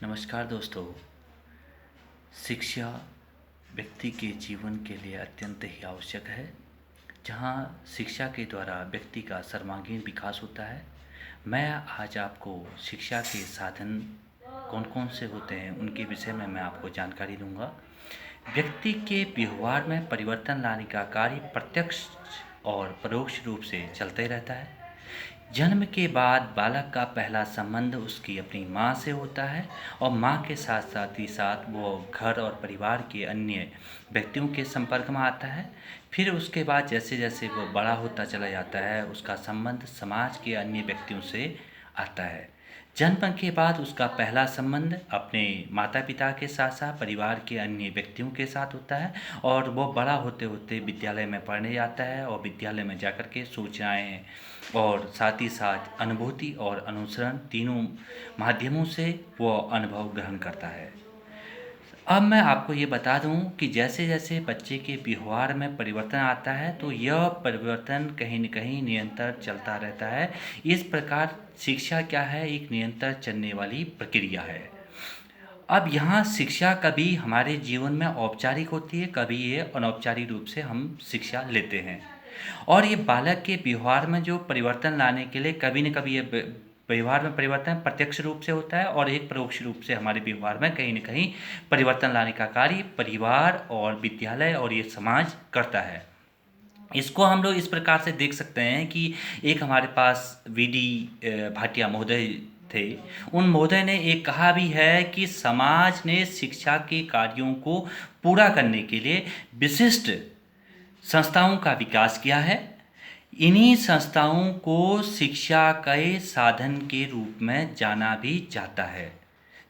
नमस्कार दोस्तों। शिक्षा व्यक्ति के जीवन के लिए अत्यंत ही आवश्यक है। जहाँ शिक्षा के द्वारा व्यक्ति का सर्वांगीण विकास होता है। मैं आज आपको शिक्षा के साधन कौन कौन से होते हैं उनके विषय में मैं आपको जानकारी दूंगा। व्यक्ति के व्यवहार में परिवर्तन लाने का कार्य प्रत्यक्ष और परोक्ष रूप से चलते रहता है। जन्म के बाद बालक का पहला संबंध उसकी अपनी माँ से होता है और माँ के साथ साथ ही साथ वो घर और परिवार के अन्य व्यक्तियों के संपर्क में आता है। फिर उसके बाद जैसे जैसे वो बड़ा होता चला जाता है उसका संबंध समाज के अन्य व्यक्तियों से आता है। जन्म के बाद उसका पहला संबंध अपने माता पिता के साथ साथ परिवार के अन्य व्यक्तियों के साथ होता है और वो बड़ा होते होते विद्यालय में पढ़ने जाता है और विद्यालय में जाकर के सूचनाएँ और साथ ही साथ अनुभूति और अनुसरण तीनों माध्यमों से वो अनुभव ग्रहण करता है। अब मैं आपको ये बता दूं कि जैसे जैसे बच्चे के व्यवहार में परिवर्तन आता है तो यह परिवर्तन कहीं न कहीं निरंतर चलता रहता है। इस प्रकार शिक्षा क्या है, एक निरंतर चलने वाली प्रक्रिया है। अब यहाँ शिक्षा कभी हमारे जीवन में औपचारिक होती है, कभी ये अनौपचारिक रूप से हम शिक्षा लेते हैं। और ये बालक के व्यवहार में जो परिवर्तन लाने के लिए कभी न कभी ये व्यवहार में परिवर्तन प्रत्यक्ष रूप से होता है और एक परोक्ष रूप से हमारे व्यवहार में कहीं न कहीं परिवर्तन लाने का कार्य परिवार और विद्यालय और ये समाज करता है। इसको हम लोग इस प्रकार से देख सकते हैं कि एक हमारे पास वीडी भाटिया महोदय थे। उन महोदय ने एक कहा भी है कि समाज ने शिक्षा के कार्यों को पूरा करने के लिए विशिष्ट संस्थाओं का विकास किया है। इन्हीं संस्थाओं को शिक्षा के साधन के रूप में जाना भी जाता है।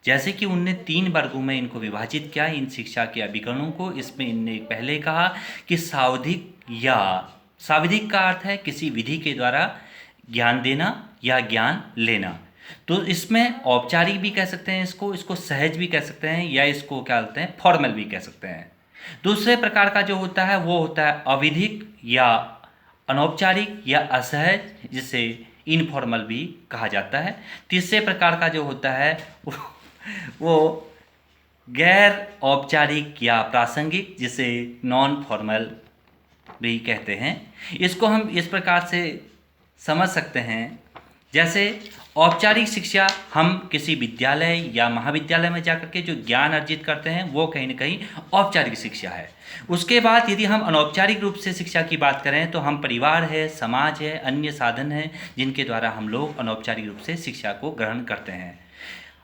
जैसे कि उनने 3 वर्गों में इनको विभाजित किया इन शिक्षा के अभिकरणों को। इसमें इनने पहले कहा कि सावधिक का अर्थ है किसी विधि के द्वारा ज्ञान देना या ज्ञान लेना। तो इसमें औपचारिक भी कह सकते हैं, इसको सहज भी कह सकते हैं या इसको क्या बोलते हैं फॉर्मल भी कह सकते हैं। दूसरे प्रकार का जो होता है वो होता है अविधिक या अनौपचारिक या असहज, जिसे इनफॉर्मल भी कहा जाता है। तीसरे प्रकार का जो होता है वो गैर औपचारिक या प्रासंगिक, जिसे नॉन फॉर्मल भी कहते हैं। इसको हम इस प्रकार से समझ सकते हैं, जैसे औपचारिक शिक्षा हम किसी विद्यालय या महाविद्यालय में जाकर के जो ज्ञान अर्जित करते हैं वो कहीं न कहीं औपचारिक शिक्षा है। उसके बाद यदि हम अनौपचारिक रूप से शिक्षा की बात करें तो हम परिवार है, समाज है, अन्य साधन हैं जिनके द्वारा हम लोग अनौपचारिक रूप से शिक्षा को ग्रहण करते हैं।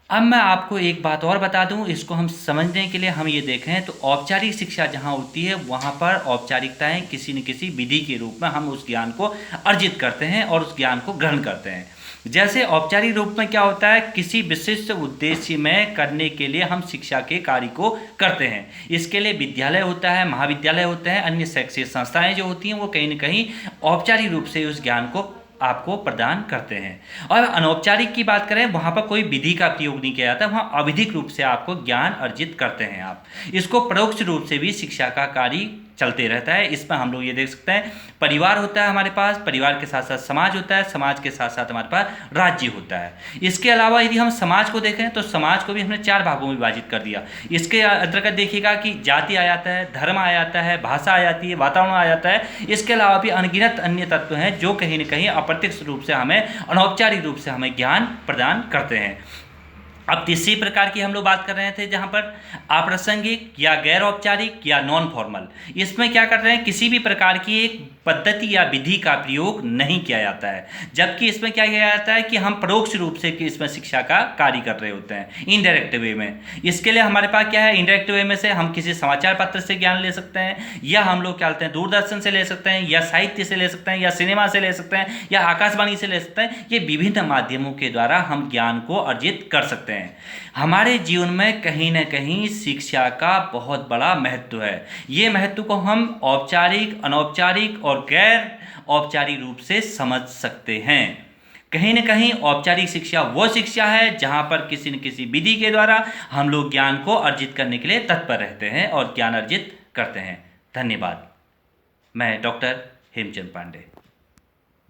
अब मैं आपको एक बात और बता दूं, इसको हम समझने के लिए हम ये देखें तो औपचारिक शिक्षा जहाँ होती है वहाँ पर औपचारिकताएं किसी न किसी विधि के रूप में हम उस ज्ञान को अर्जित करते हैं और उस ज्ञान को ग्रहण करते हैं। जैसे औपचारिक रूप में क्या होता है, किसी विशिष्ट उद्देश्य में करने के लिए हम शिक्षा के कार्य को करते हैं। इसके लिए विद्यालय होता है, महाविद्यालय होते हैं, अन्य शैक्षिक संस्थाएं जो होती हैं वो कहीं न कहीं औपचारिक रूप से उस ज्ञान को आपको प्रदान करते हैं। और अनौपचारिक की बात करें वहाँ पर कोई विधि का प्रयोग नहीं किया जाता, वहाँ अविधिक रूप से आपको ज्ञान अर्जित करते हैं आप। इसको परोक्ष रूप से भी शिक्षा का कार्य चलते रहता है। इसमें हम लोग ये देख सकते हैं परिवार होता है हमारे पास, परिवार के साथ साथ समाज होता है, समाज के साथ साथ हमारे पास राज्य होता है। इसके अलावा यदि हम समाज को देखें तो समाज को भी हमने 4 भागों में विभाजित कर दिया। इसके अंतर्गत देखिएगा कि जाति आ जाता है, धर्म आ जाता है, भाषा आ जाती है, वातावरण आ जाता है। इसके अलावा भी अनगिनत अन्य तत्व हैं जो कहीं न कहीं अप्रत्यक्ष रूप से हमें अनौपचारिक रूप से हमें ज्ञान प्रदान करते हैं। अब तीसरी प्रकार की हम लोग बात कर रहे थे जहाँ पर अप्रासंगिक या गैर औपचारिक या नॉन फॉर्मल। इसमें क्या कर रहे हैं, किसी भी प्रकार की एक पद्धति या विधि का प्रयोग नहीं किया जाता है, जबकि इसमें क्या किया जाता है कि हम परोक्ष रूप से कि इसमें शिक्षा का कार्य कर रहे होते हैं इनडायरेक्ट वे में। इसके लिए हमारे पास क्या है, इनडायरेक्ट वे में से हम किसी समाचार पत्र से ज्ञान ले सकते हैं, या हम लोग क्या बोलते हैं दूरदर्शन से ले सकते हैं, या साहित्य से ले सकते हैं, या सिनेमा से ले सकते हैं, या आकाशवाणी से ले सकते हैं। ये विभिन्न माध्यमों के द्वारा हम ज्ञान को अर्जित कर सकते हैं। हमारे जीवन में कहीं न कहीं शिक्षा का बहुत बड़ा महत्व है। ये महत्व को हम औपचारिक, अनौपचारिक और गैर औपचारिक रूप से समझ सकते हैं। कहीं न कहीं औपचारिक शिक्षा वो शिक्षा है जहाँ पर किसी न किसी विधि के द्वारा हम लोग ज्ञान को अर्जित करने के लिए तत्पर रहते हैं और ज्ञान अर्जित करते हैं। धन्यवाद। मैं डॉक्टर हेमचंद पांडे।